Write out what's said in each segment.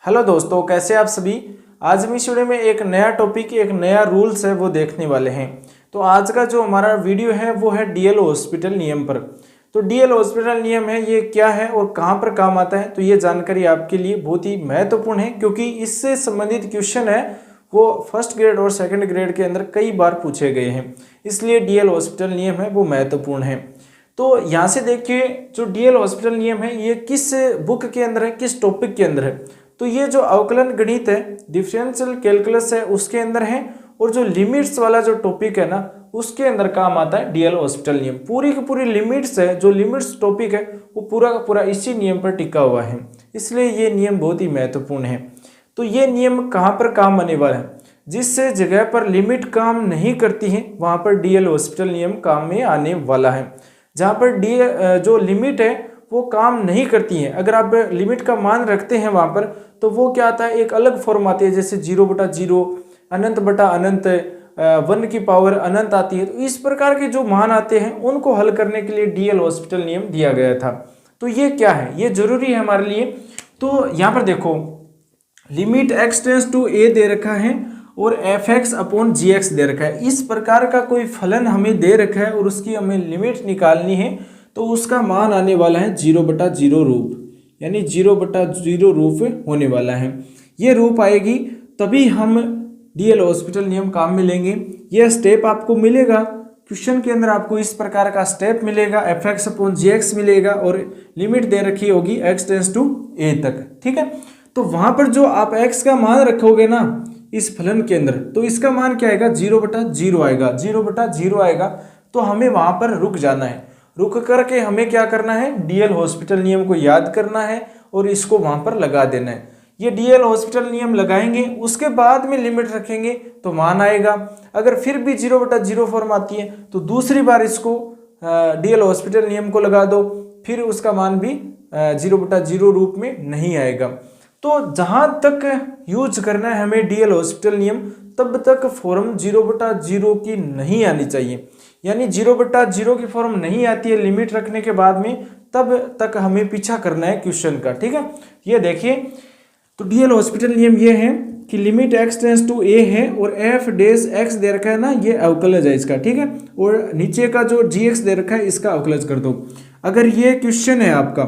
Hello दोस्तों, कैसे आप सभी। आज हम इस वीडियो में एक नया टॉपिक, एक नया रूल्स है वो देखने वाले हैं। तो आज का जो हमारा वीडियो है वो है डीएल हॉस्पिटल नियम पर। तो डीएल हॉस्पिटल नियम है, ये क्या है और कहाँ पर काम आता है, तो ये जानकारी आपके लिए बहुत ही महत्वपूर्ण है क्योंकि इससे संबंधित क्वेश्चन है वो फर्स्ट ग्रेड और सेकंड ग्रेड के अंदर कई बार पूछे गए हैं, इसलिए डीएल हॉस्पिटल नियम है वो महत्वपूर्ण है। तो यहाँ से देखिए, जो डीएल हॉस्पिटल नियम है ये किस बुक के अंदर है, किस टॉपिक के अंदर है। तो ये जो अवकलन गणित है, डिफरेंशियल कैलकुलस है, उसके अंदर है। और जो लिमिट्स वाला जो टॉपिक है ना, उसके अंदर काम आता है डीएल हॉस्पिटल नियम। पूरी की पूरी लिमिट्स है, जो लिमिट्स टॉपिक है वो पूरा का पूरा इसी नियम पर टिका हुआ है, इसलिए ये नियम बहुत ही महत्वपूर्ण है। तो ये नियम कहाँ पर काम आने वाला है, जिस जगह पर लिमिट काम नहीं करती है वहाँ पर डीएल हॉस्पिटल नियम काम में आने वाला है। जहाँ पर जो लिमिट है वो काम नहीं करती है, अगर आप लिमिट का मान रखते हैं वहाँ पर, तो वो क्या आता है, एक अलग फॉर्म आती है, जैसे 0/0, अनंत बटा अनंत, 1 की पावर अनंत आती है। तो इस प्रकार के जो मान आते हैं उनको हल करने के लिए डीएल हॉस्पिटल नियम दिया गया था। तो ये क्या है, ये जरूरी है हमारे लिए। तो यहाँ पर देखो, limit x tends to a दे रखा है और fx/gx दे रखा है। इस प्रकार का कोई फलन हमें दे रखा है और उसकी हमें लिमिट निकालनी है, तो उसका मान आने वाला है 0/0 रूप, यानी 0/0 रूप होने वाला है। ये रूप आएगी तभी हम डीएल हॉस्पिटल नियम काम में लेंगे। यह स्टेप आपको मिलेगा क्वेश्चन के अंदर, आपको इस प्रकार का स्टेप मिलेगा, fx/gx मिलेगा और लिमिट दे रखी होगी x टेंस टू a तक। ठीक है, तो वहां पर जो आप x का मान रखोगे ना इस फलन के अंदर, तो इसका मान क्या आएगा, 0/0 आएगा। 0/0 आएगा तो हमें वहां पर रुक जाना है। रुक करके हमें क्या करना है, डीएल हॉस्पिटल नियम को याद करना है और इसको वहां पर लगा देना है। ये डीएल हॉस्पिटल नियम लगाएंगे, उसके बाद में लिमिट रखेंगे तो मान आएगा। अगर फिर भी 0/0 फॉर्म आती है तो दूसरी बार इसको डीएल हॉस्पिटल नियम को लगा दो, फिर उसका मान भी 0/0 रूप में नहीं आएगा। तो जहां तक यूज करना है हमें डीएल हॉस्पिटल नियम, तब तक फॉर्म 0/0 की नहीं आनी चाहिए, यानी 0/0 की फॉर्म नहीं आती है लिमिट रखने के बाद में, तब तक हमें पीछा करना है क्वेश्चन का। ठीक है, ये देखिए, तो डीएल हॉस्पिटल नियम ये है कि limit x tends to a है और f(x) दे रखा है ना, ये अवकलज है इसका। ठीक है, और नीचे का जो gx दे रखा है इसका अवकलज कर दो। अगर ये क्वेश्चन है आपका,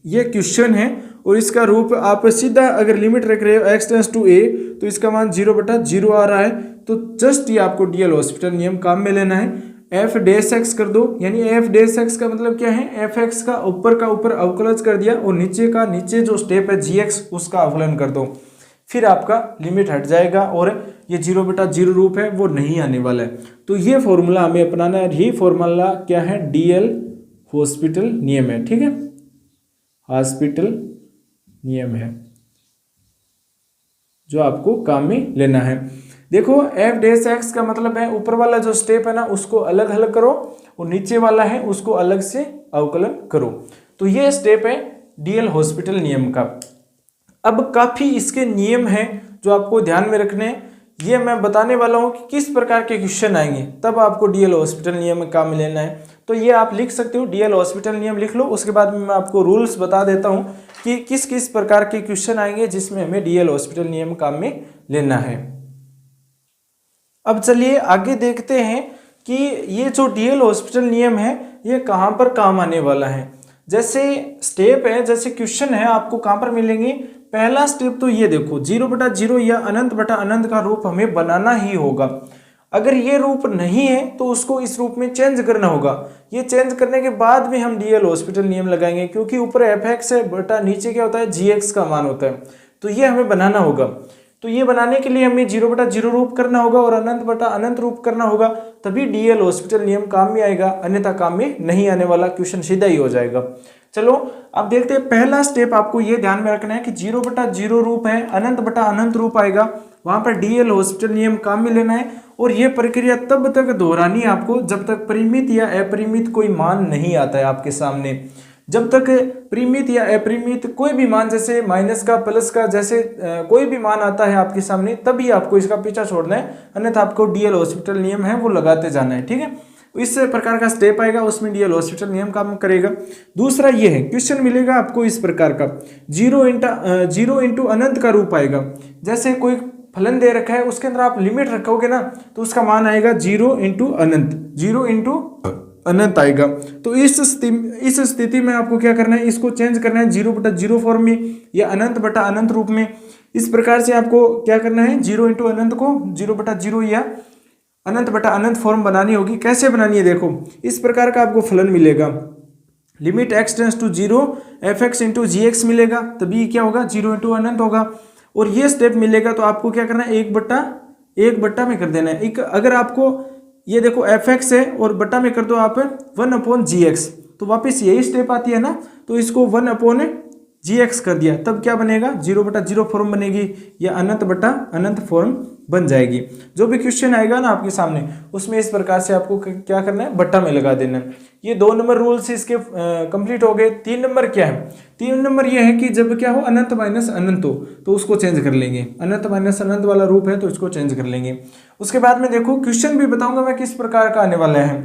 ये क्वेश्चन है और इसका रूप आप सीधा अगर लिमिट रख रहे हो x टेंस टू a, तो इसका मान 0/0 आ रहा है। तो जस्ट ये आपको डीएल हॉस्पिटल नियम काम में लेना है, f(x) कर दो, यानी f(x) का मतलब क्या है, fx का ऊपर अवकलज कर दिया और नीचे का नीचे जो स्टेप है gx उसका अवकलन कर दो, फिर आपका लिमिट हट जाएगा और ये 0/0 रूप है वो नहीं आने वाला है। तो ये फॉर्मूला हमें अपनाना है। यही फॉर्मूला क्या है, डीएल हॉस्पिटल नियम है। ठीक है, हॉस्पिटल नियम है जो आपको काम में लेना है। देखो, f(x) का मतलब है ऊपर वाला जो स्टेप है ना उसको अलग अलग करो और नीचे वाला है उसको अलग से अवकलन करो। तो ये स्टेप है डीएल हॉस्पिटल नियम का। अब काफी इसके नियम हैं जो आपको ध्यान में रखने हैं, ये मैं बताने वाला हूँ कि किस प्रकार के क्वेश्चन आएंगे, तब आपको डीएल हॉस्पिटल नियम में काम में लेना है। तो ये आप लिख सकते हो, डीएल हॉस्पिटल नियम लिख लो। उसके बाद में मैं आपको रूल्स बता देता हूँ कि किस किस प्रकार के क्वेश्चन आएंगे जिसमें हमें डीएल हॉस्पिटल नियम काम में लेना है। अब चलिए आगे देखते हैं कि ये जो डीएल हॉस्पिटल नियम है ये कहाँ पर काम आने वाला है। जैसे स्टेप है, जैसे क्वेश्चन है, आपको कहाँ पर मिलेंगे। पहला स्टेप तो ये देखो, 0/0 या अनंत बटा अनंत का रूप हमें बनाना ही होगा। अगर ये रूप नहीं है तो उसको इस रूप में चेंज करना होगा। ये चेंज करने के बाद में हम डीएल हॉस्पिटल नियम लगाएंगे, क्योंकि ऊपर fx है बटा नीचे क्या होता है, gx का मान होता है। तो ये हमें बनाना होगा। तो ये बनाने के लिए हमें 0/0 रूप करना होगा और अनंत बटा अनंत रूप करना होगा, तभी डीएल हॉस्पिटल नियम काम में आएगा, अन्यथा काम में नहीं आने वाला, क्वेश्चन सीधा ही हो जाएगा। चलो अब देखते हैं, पहला स्टेप आपको ये ध्यान में रखना है कि 0/0 रूप है, अनंत बटा अनंत रूप आएगा, वहां पर डीएल हॉस्पिटल नियम काम में लेना है। और ये प्रक्रिया तब तक दोहरानी है आपको जब तक परिमित या अपरिमित कोई मान नहीं आता है आपके सामने। जब तक परिमित या अपरिमित कोई भी मान, जैसे माइनस का, प्लस का, जैसे कोई भी मान आता है आपके सामने, तभी आपको इसका पीछा छोड़ना है, अन्यथा आपको डीएल हॉस्पिटल नियम है वो लगाते जाना है। ठीक है, इस प्रकार का स्टेप आएगा, उसमें डीएल हॉस्पिटल नियम काम करेगा। दूसरा ये है, क्वेश्चन मिलेगा आपको इस प्रकार का, जीरो इंटू अनंत का रूप आएगा। जैसे कोई फलन दे रखा है, उसके अंदर आप लिमिट रखोगे ना, तो उसका मान आएगा 0 इंटू अनंत, 0 इंटू अनंत आएगा। तो इस स्थिति में आपको क्या करना है, इसको चेंज करना है 0/0 फॉर्म में या अनंत बटा अनंत रूप में। इस प्रकार से आपको क्या करना है, 0 इंटू अनंत को 0/0 या अनंत बटा अनंत फॉर्म बनानी होगी। कैसे बनानी है, देखो इस प्रकार का आपको फलन मिलेगा, limit x tends to 0 fx into g x मिलेगा, तभी क्या होगा, 0 इंटू अनंत होगा। और ये स्टेप मिलेगा तो आपको क्या करना है, 1/1 में कर देना है। अगर आपको ये देखो fx है और बट्टा में कर दो आप 1/gx, तो वापस यही स्टेप आती है ना, तो इसको 1/gx कर दिया, तब क्या बनेगा, 0/0 फॉर्म बनेगी या अनंत बटा अनंत फॉर्म बन जाएगी। जो भी क्वेश्चन आएगा ना आपके सामने, उसमें इस प्रकार से आपको क्या करना है, बट्टा में लगा देना है। ये 2 नंबर रूल्स इसके कंप्लीट हो गए। 3 नंबर क्या है, 3 नंबर ये है कि जब क्या हो, अनंत माइनस अनंत हो तो उसको चेंज कर लेंगे, अनंत माइनस अनंत वाला रूप है तो इसको चेंज कर लेंगे। उसके बाद में देखो क्वेश्चन भी बताऊंगा मैं किस प्रकार का आने वाला है।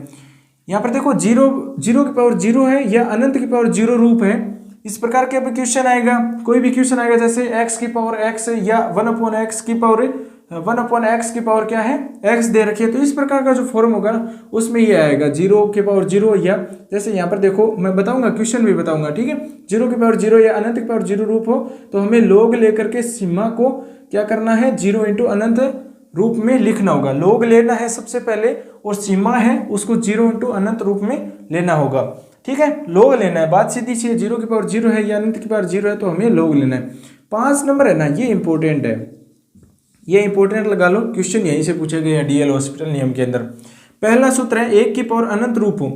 यहाँ पर देखो 0 की पावर 0 है या अनंत की पावर 0 रूप है, इस प्रकार के क्वेश्चन आएगा। कोई भी क्वेश्चन आएगा जैसे x की पावर x या 1/x की पावर 1/x की पावर क्या है, x दे रखी है, तो इस प्रकार का जो फॉर्म होगा ना, उसमें ये आएगा 0 की पावर 0 या जैसे यहाँ पर देखो मैं बताऊंगा, क्वेश्चन भी बताऊंगा, ठीक है। 0 की पावर 0 या अनंत की पावर 0 रूप हो तो हमें लोग लेकर के सीमा को क्या करना है, 0 इंटू अनंत रूप में लिखना होगा। लोग लेना है सबसे पहले और सीमा है उसको 0 इंटू अनंत रूप में लेना होगा, ठीक है। लोग लेना है, बात सीधी सी है, 0 की पावर 0 है या अनंत की पावर 0 है तो हमें लोग लेना है। 5 नंबर है ना, ये इंपॉर्टेंट है, ये इंपॉर्टेंट लगा लो, क्वेश्चन यहीं से पूछे गए हैं डीएल हॉस्पिटल नियम के अंदर। पहला सूत्र है 1 की पावर अनंत रूप हो।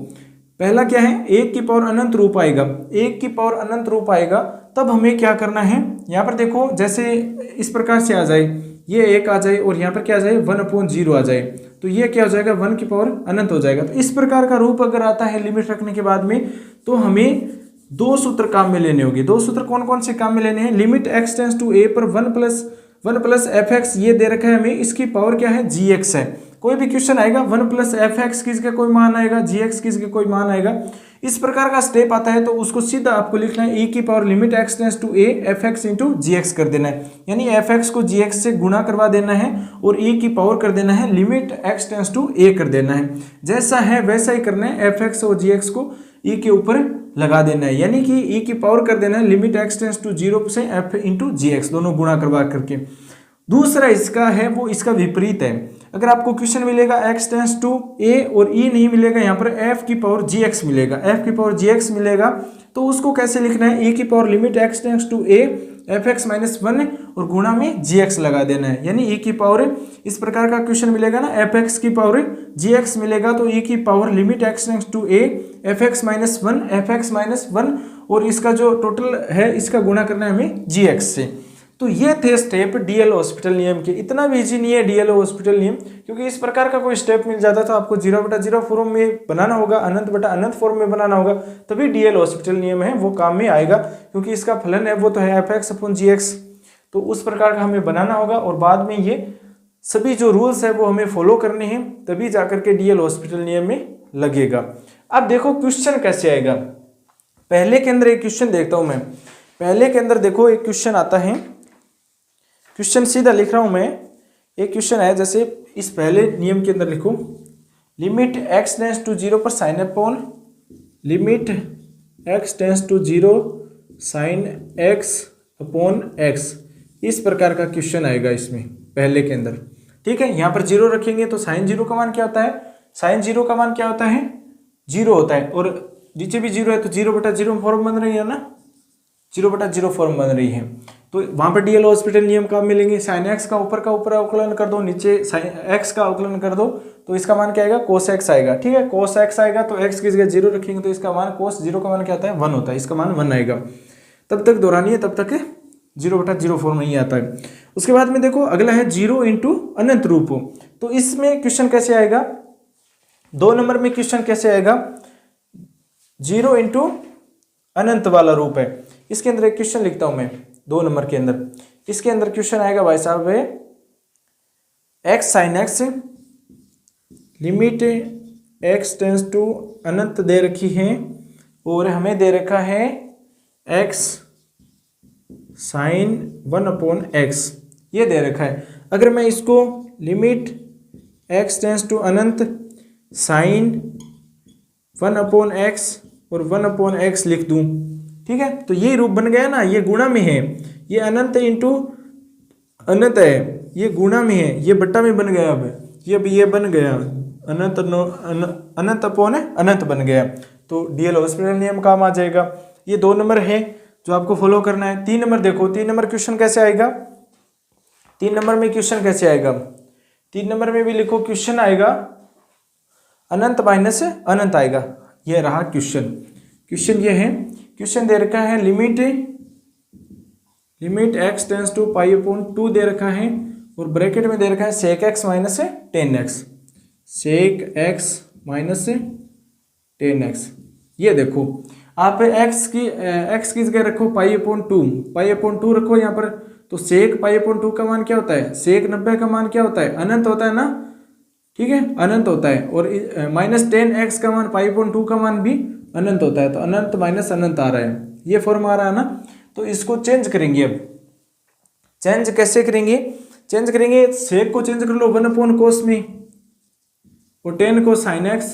पहला क्या है, 1 की पावर अनंत रूप आएगा, 1 की पावर अनंत रूप आएगा तब हमें क्या करना है, यहाँ पर देखो जैसे इस प्रकार से आ जाए, ये 1 आ जाए और यहाँ पर क्या आ जाए, 1/0 आ जाए, तो ये क्या हो जाएगा, 1 की पावर अनंत हो जाएगा। तो इस प्रकार का रूप अगर आता है लिमिट रखने के बाद में, तो हमें 2 सूत्र काम में लेने होंगे। 2 सूत्र कौन कौन से काम में लेने हैं, limit x tends to a पर 1 प्लस fx ये दे रखा है हमें, इसकी पावर क्या है, gx है। कोई भी क्वेश्चन आएगा 1 प्लस fx किसका कोई मान आएगा, gx किसका कोई मान आएगा, इस प्रकार का स्टेप आता है तो उसको सीधा आपको लिखना है e की power limit x tends to a fx into gx कर देना है, यानी fx को gx से गुणा करवा देना है और e की पावर कर देना है limit x tends to a कर देना है। जैसा है वैसा ही करना है, fx और gx को e के ऊपर लगा देना है, यानी कि e की पावर कर देना है लिमिट x टेंस टू 0 से f इंटू gx, दोनों गुणा करवा करके। दूसरा इसका है वो इसका विपरीत है, अगर आपको क्वेश्चन मिलेगा x टेंस टू a और e नहीं मिलेगा, यहाँ पर f की पावर gx मिलेगा, f की पावर gx मिलेगा, तो उसको कैसे लिखना है, e की power limit x tends to a fx minus 1 और गुणा में gx लगा देना है, यानी e की पावर, इस प्रकार का क्वेश्चन मिलेगा ना, fx की पावर gx मिलेगा तो e की power limit x tends to a fx minus 1 fx minus 1 और इसका जो टोटल है इसका गुणा करना है हमें gx से। तो ये थे स्टेप डीएल हॉस्पिटल नियम के। इतना भी इजी नहीं है डीएल हॉस्पिटल नियम, क्योंकि इस प्रकार का कोई स्टेप मिल जाता तो आपको 0/0 फॉर्म में बनाना होगा, अनंत बटा अनंत फॉर्म में बनाना होगा, तभी डीएल हॉस्पिटल नियम है वो काम में आएगा, क्योंकि इसका फलन है वो तो है fx/gx, तो उस प्रकार का हमें बनाना होगा और बाद में ये सभी जो रूल्स है वो हमें फॉलो करने हैं, तभी जाकर के डीएल हॉस्पिटल नियम में लगेगा। अब देखो क्वेश्चन कैसे आएगा, पहले के अंदर एक क्वेश्चन देखता हूं मैं। पहले के अंदर देखो एक क्वेश्चन आता है, क्वेश्चन सीधा लिख रहा हूं मैं, एक क्वेश्चन है जैसे इस पहले नियम के अंदर लिखो, लिमिट x टेंस टू 0 पर sine upon limit x tends to 0 sine x upon x, इस प्रकार का क्वेश्चन आएगा इसमें पहले के अंदर, ठीक है। यहाँ पर 0 रखेंगे तो साइन 0 का मान क्या होता है, साइन 0 का मान क्या होता है, 0 होता है, और नीचे भी 0 है तो 0/0 फॉर्म बन रही है ना, 0/0 फॉर्म बन रही है, तो वहां पर डीएल हॉस्पिटल नियम काम मिलेंगे। साइन एक्स का ऊपर अवकलन कर दो, नीचे साइन एक्स का अवकलन कर दो, तो इसका मान क्या आएगा, कोस एक्स आएगा, ठीक है। कोस एक्स आएगा तो एक्स की जगह 0 रखेंगे तो इसका मान कोस 0 का मान क्या होता है, 1 होता है, इसका मान 1 आएगा। तब तक दोहरानिए, तब तक 0/0 फॉर्म नहीं आता है। उसके बाद में देखो अगला है 0 इंटू अनंत रूप हो, तो इसमें क्वेश्चन कैसे आएगा, 2 नंबर में क्वेश्चन कैसे आएगा, 0 इंटू अनंत वाला रूप है। इसके अंदर एक क्वेश्चन लिखता हूं मैं 2 नंबर के अंदर, इसके अंदर क्वेश्चन आएगा भाई साहब है x sine x limit x tends to अनंत दे रखी है और हमें दे रखा है x साइन 1/x ये दे रखा है। अगर मैं इसको लिमिट x टेंस टू अनंत साइन 1/x और 1/x लिख दूं, ठीक है, तो ये रूप बन गया ना, ये गुणा में है, ये अनंत इंटू अनंत है, ये गुणा में है, ये बट्टा में बन गया। अब ये बन गया अनंत अनंत अपॉन अनंत बन गया, तो डीएल हॉस्पिटल नियम काम आ जाएगा। ये 2 नंबर है जो आपको फॉलो करना है। 3 नंबर देखो, 3 नंबर क्वेश्चन कैसे आएगा। 3 नंबर में क्वेश्चन कैसे आएगा, 3 नंबर में भी लिखो क्वेश्चन आएगा अनंत माइनस अनंत आएगा। ये रहा क्वेश्चन। क्वेश्चन ये है, क्वेश्चन दे रखा है लिमिट x टेंस टू π/2 दे रखा है और ब्रैकेट में दे रखा है sec x minus 10x, sec x minus 10x। ये देखो आप x की जगह रखो π/2 रखो यहाँ पर, तो sec π/2 का मान क्या होता है, sec 90 का मान क्या होता है, अनंत होता है ना, ठीक है, अनंत होता है। और माइनस 10x का मान π/2 का मान भी अनंत होता है, तो अनंत माइनस अनंत आ रहा है, ये फॉर्म आ रहा है ना। तो इसको चेंज करेंगे। अब चेंज कैसे करेंगे, चेंज करेंगे सेक को चेंज कर लो 1/cos में और 10 को sin x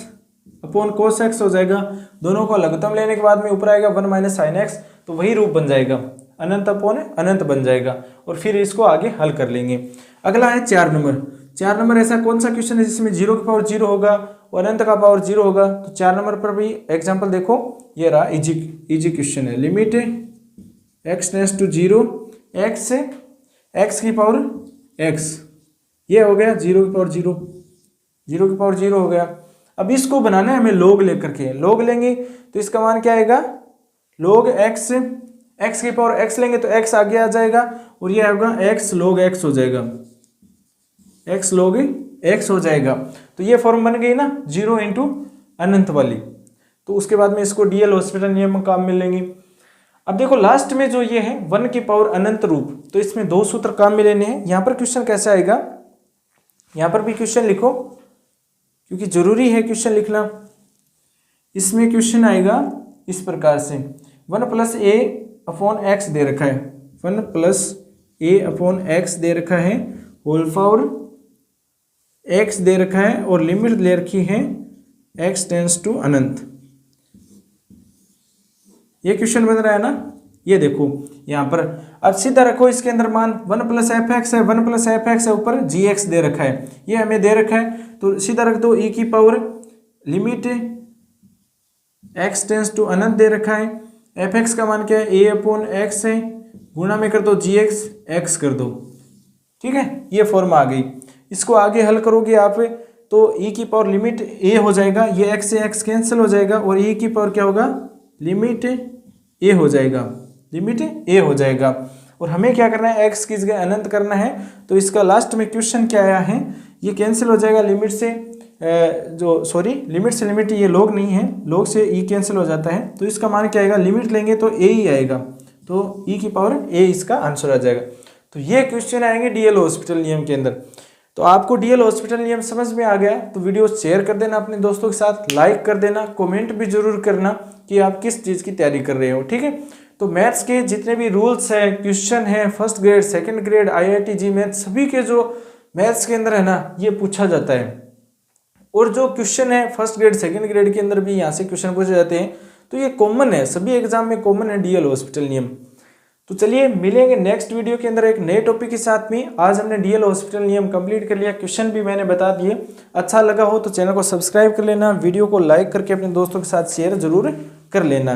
upon cos x हो जाएगा। दोनों को लघुत्तम लेने के बाद में ऊपर आएगा 1 माइनस sin x, तो वही रूप बन जाएगा, अनंत अपॉन अनंत बन जाएगा। और फिर इसको आगे हल कर लेंगे। अगला है 4 नंबर। 4 नंबर ऐसा कौन सा क्वेश्चन है जिसमें 0 की पावर 0 होगा और अनंत का पावर 0 होगा। तो 4 नंबर पर भी एग्जाम्पल देखो, ये रहा इजी क्वेश्चन है। Limit x tends to 0 x की पावर x, ये हो गया 0 की पावर 0, 0 की पावर 0 हो गया। अब इसको बनाना है हमें log लेकर के, log लेंगे तो इसका मान क्या आएगा, log x की पावर x लेंगे तो x आगे आ जाएगा और ये होगा x log x हो जाएगा, x log x हो जाएगा। तो ये फॉर्म बन गई ना 0 इंटू अनंत वाली। तो उसके बाद में इसको डीएल हॉस्पिटल नियम में काम मिलेंगे। अब देखो लास्ट में जो ये है 1 की पावर अनंत रूप, तो इसमें 2 सूत्र काम में लेने हैं। यहाँ पर क्वेश्चन कैसे आएगा, यहाँ पर भी क्वेश्चन लिखो क्योंकि जरूरी है क्वेश्चन लिखना। इसमें क्वेश्चन आएगा इस प्रकार से, 1 + a/x दे रखा है, 1 + a/x दे रखा है, होल पावर x दे रखा है और लिमिट ले रखी है x टेंस टू अनंत। ये क्वेश्चन बन रहा है ना, ये देखो यहाँ पर। अब सीधा रखो इसके अंदर मान 1 + f(x) है, 1 + f(x) है, ऊपर gx दे रखा है, ये हमें दे रखा है, तो सीधा रख दो e की power limit x tends to अनंत दे रखा है, f(x) का मान क्या है a/x है, गुणा में कर दो gx x कर दो, ठीक है, ये फॉर्म आ गई। इसको आगे हल करोगे आप तो e की पावर लिमिट a हो जाएगा, ये x से x कैंसिल हो जाएगा और e की पावर क्या होगा, लिमिट a हो जाएगा, लिमिट a हो जाएगा। और हमें क्या करना है, x की जगह अनंत करना है। तो इसका लास्ट में क्वेश्चन क्या आया है, ये कैंसिल हो जाएगा लिमिट से, लिमिट से लिमिट, ये log नहीं है, log से e कैंसिल हो जाता है, तो इसका मान क्या आएगा, लिमिट लेंगे तो a ही आएगा, तो e की पावर a इसका आंसर आ जाएगा। तो ये क्वेश्चन आएंगे डीएल हॉस्पिटल नियम के अंदर। तो आपको डीएल हॉस्पिटल नियम समझ में आ गया तो वीडियो शेयर कर देना अपने दोस्तों के साथ, लाइक कर देना, कमेंट भी जरूर करना कि आप किस चीज़ की तैयारी कर रहे हो, ठीक है। तो मैथ्स के जितने भी रूल्स हैं, क्वेश्चन हैं, first grade, second grade, IIT जी मैथ, सभी के जो मैथ्स के अंदर है ना, ये पूछा जाता है। और जो क्वेश्चन है फर्स्ट ग्रेड सेकंड ग्रेड के अंदर भी यहाँ से क्वेश्चन पूछे जाते हैं, तो ये कॉमन है, सभी एग्जाम में कॉमन है डीएल हॉस्पिटल नियम। तो चलिए मिलेंगे नेक्स्ट वीडियो के अंदर एक नए टॉपिक के साथ में। आज हमने डीएल हॉस्पिटल नियम कंप्लीट कर लिया, क्वेश्चन भी मैंने बता दिए। अच्छा लगा हो तो चैनल को सब्सक्राइब कर लेना, वीडियो को लाइक करके अपने दोस्तों के साथ शेयर जरूर कर लेना।